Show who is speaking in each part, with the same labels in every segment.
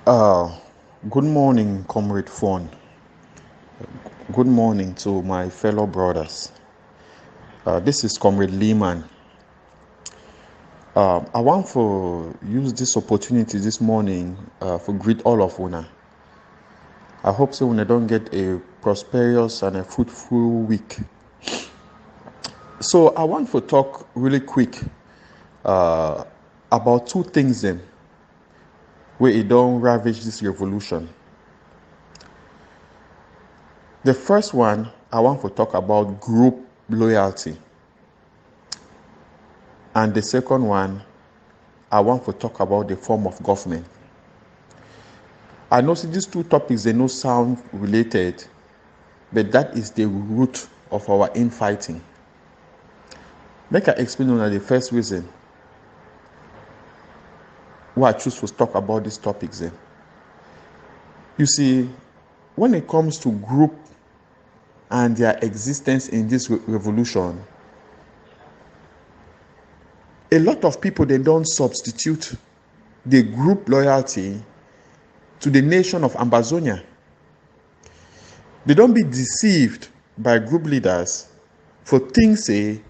Speaker 1: Uh, Good morning, Comrade Fon. Good morning to my fellow brothers. This is Comrade Lehman. I want to use this opportunity this morning for greet all of una. I hope so una don't get a prosperous and a fruitful week. So I want to talk really quick about two things then, where it don't ravage this revolution. The first one, I want to talk about group loyalty. And the second one, I want to talk about the form of government. I know these two topics, they no sound related, but that is the root of our infighting. Make I explain on the first reason why I choose to talk about these topics then. You see, when it comes to group and their existence in this revolution, a lot of people, they don't substitute the group loyalty to the nation of Ambazonia. They don't be deceived by group leaders for things say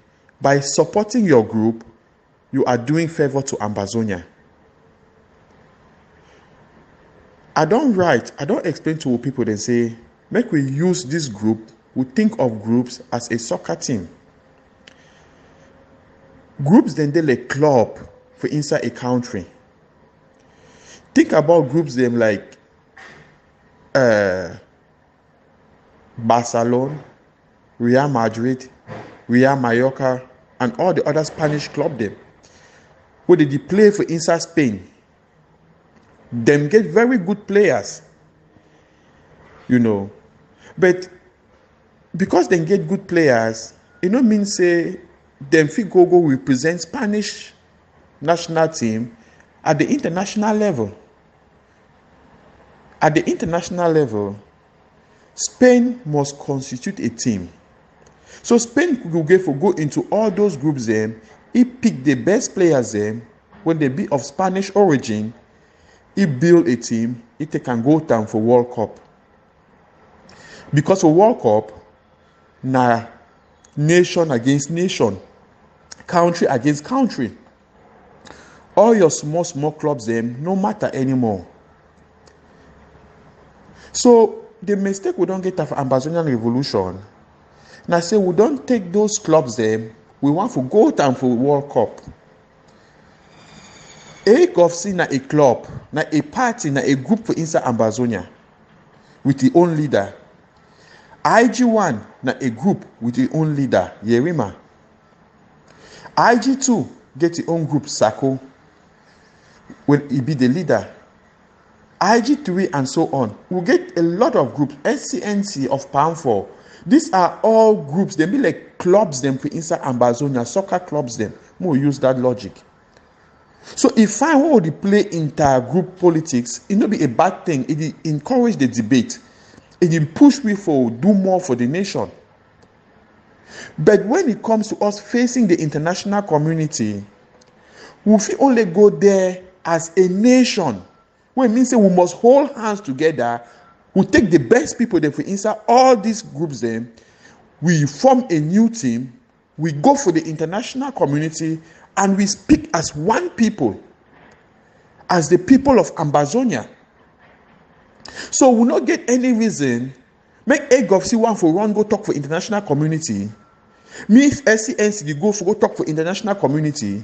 Speaker 1: by supporting your group, you are doing favor to Ambazonia. I don't explain to people, they say, make we use this group, we think of groups as a soccer team. Groups then they're like club for inside a country. Think about groups them like Barcelona, Real Madrid, Real Mallorca, and all the other Spanish club them. Where they play for inside Spain. Them get very good players. But because they get good players, it don't mean say them fit go represent Spanish national team at the international level. At the international level, Spain must constitute a team. So Spain will go into all those groups them, he pick the best players them, when they be of Spanish origin, he build a team, he can go down for World Cup. Because of World Cup, na nation against nation, country against country. All your small clubs them no matter anymore. So the mistake we don't get of Ambazonian revolution, now say we don't take those clubs them, we want to go down for World Cup. AGOVC na a club, na a party, na a group for inside Ambazonia with the own leader. IG1 na a group with the own leader, Yerima. IG2 get the own group, Sako, when he be the leader. IG3 and so on. We get a lot of groups, SCNC of Palm4. These are all groups, they be like clubs them for inside Ambazonia, soccer clubs them. We'll use that logic. So if I want to play inter-group politics, it not be a bad thing. It encourage the debate. It push me for do more for the nation. But when it comes to us facing the international community, we only go there as a nation. What it means that we must hold hands together. We take the best people there for inside all these groups then. We form a new team. We go for the international community and we speak as one people, as the people of Ambazonia. So we not get any reason make AGOVC one for run go talk for international community. Me if SCNC they go talk for international community,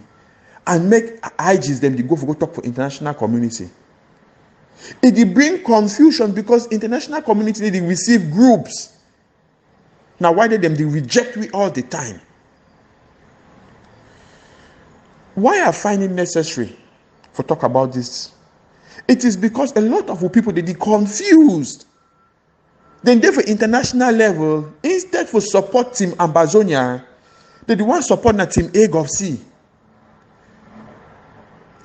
Speaker 1: and make IGs them they go talk for international community. It bring confusion because international community they receive groups. Now why they reject we all the time? Why I find it necessary for talk about this? It is because a lot of people they confused. Then they for international level, instead for support team Ambazonia, they want support na team AGOVC.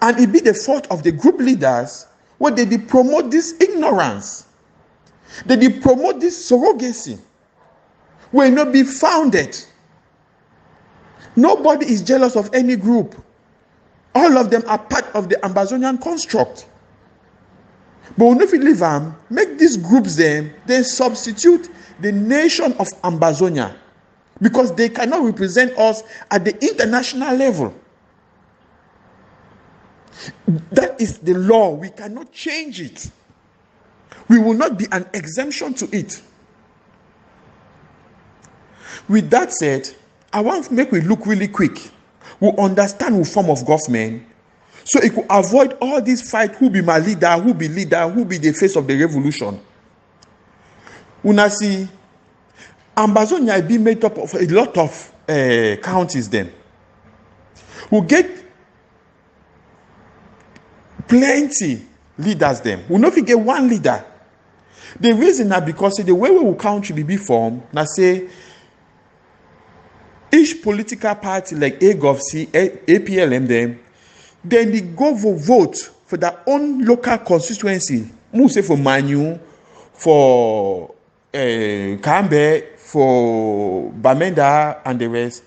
Speaker 1: And it be the fault of the group leaders where they promote this ignorance. They promote this surrogacy. Will not be founded. Nobody is jealous of any group. All of them are part of the Ambazonian construct. But we no fit leave am, make these groups then substitute the nation of Ambazonia, because they cannot represent us at the international level. That is the law. We cannot change it. We will not be an exemption to it. With that said, I want to make we look really quick. We understand what form of government, so it could avoid all this fight, who be my leader, who be the face of the revolution. Una see, Ambazonia be made up of a lot of counties then. We get plenty leaders them. We not get one leader. The reason that because the way we country be formed, now say each political party like AGOVC, APLM them, then they go vote for their own local constituency. We say for Manu, for Kambe, for Bamenda and the rest.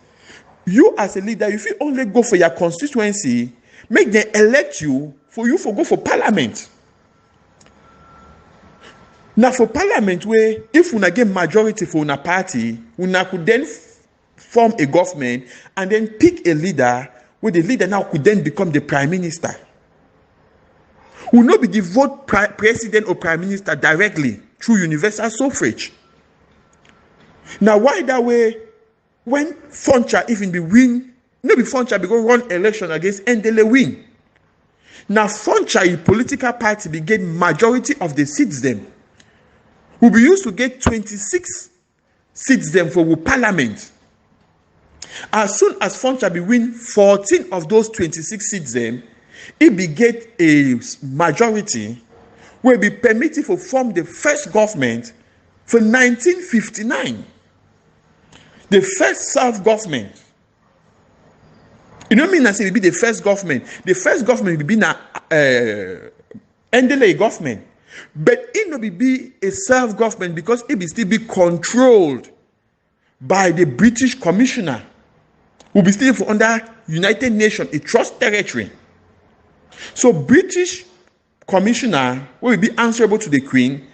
Speaker 1: You as a leader, if you only go for your constituency, make them elect you for go for parliament. Now for parliament, where if una get majority for una party, una could then form a government and then pick a leader, where the leader now could then become the prime minister. Will not be the vote president or prime minister directly through universal suffrage. Now why that way? When Foncha even be win, no be Foncha because run election against Ndele win. Now Foncha, a political party, be get majority of the seats them. Will be used to get 26 seats them for parliament. As soon as Foncha be win 14 of those 26 seats them, it be get a majority will be permitted to form the first government for 1959. The first self-government. You know what I mean? I say it will be the first government. The first government will be na Ndele government. But it will be a self-government because it will still be controlled by the British Commissioner. Will be still under United Nations, a trust territory. So British Commissioner will be answerable to the Queen,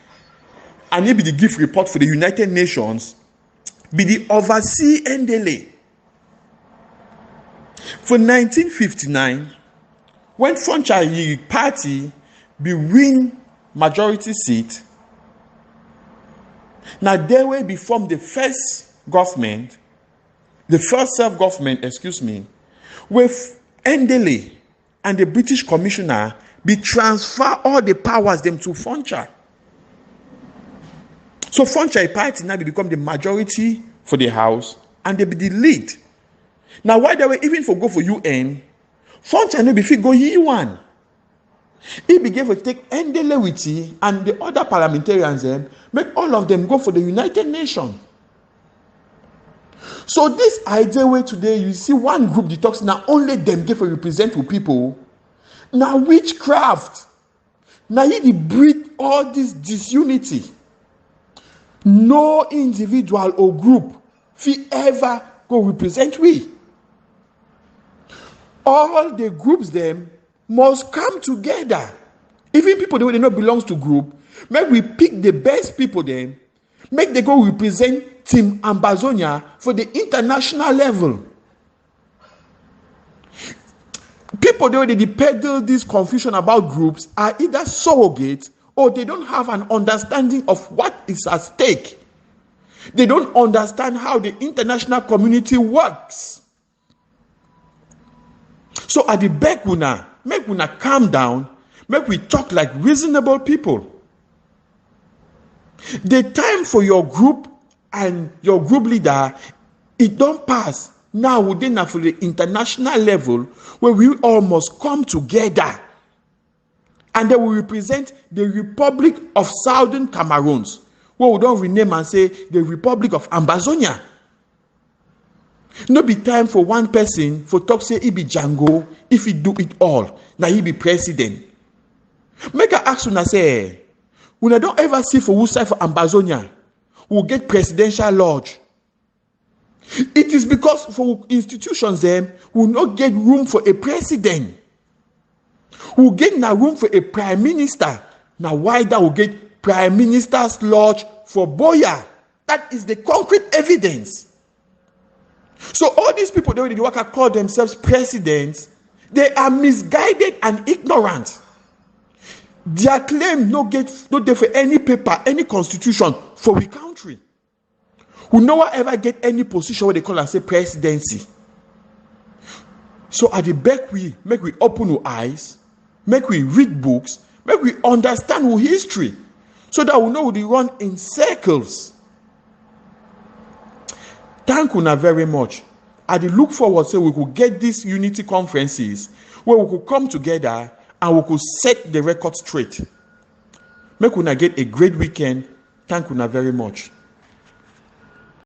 Speaker 1: and he be the gift report for the United Nations, be the oversee Ndele. For 1959, when Foncha party be win majority seat, now they will be formed the first government, the first self-government, with Ndele and the British Commissioner be transfer all the powers them to Foncha. So Foncha party now become the majority for the house and they be the lead. Now why they were even for go for UN, Foncha no be fit go one. He began to take Ndele with he and the other parliamentarians them, make all of them go for the United Nations. So this idea where today you see one group that talks now only them get to represent to people. Now witchcraft. Now he breed all this disunity. No individual or group will ever go represent we. All the groups them must come together. Even people that don't belong to group, make we pick the best people then, make they go represent Team Ambazonia for the international level. People that they peddle this confusion about groups are either surrogates or they don't have an understanding of what is at stake. They don't understand how the international community works. So at the back, make una calm down, make we talk like reasonable people. The time for your group and your group leader, it don't pass. Now we're then for the international level where we all must come together and they will represent the Republic of Southern Cameroons, where we don't rename and say the Republic of Ambazonia. No be time for one person for talk say he be Django if he do it all. Now he be president. Make I ask you say, when I don't ever see for who side for Ambazonia, who get presidential lodge. It is because for institutions them will not get room for a president. Who get na room for a prime minister, Now, why that will get Prime Minister's Lodge for Boya? That is the concrete evidence. So all these people that work call themselves presidents, they are misguided and ignorant. Their claim no there for any paper, any constitution for the country. We never ever get any position where they call and say presidency. So at the back, we open our eyes, make we read books, make we understand our history, so that we know we run in circles. Thank you very much. I look forward so we could get these unity conferences where we could come together and we could set the record straight. Make una get a great weekend. Thank you very much.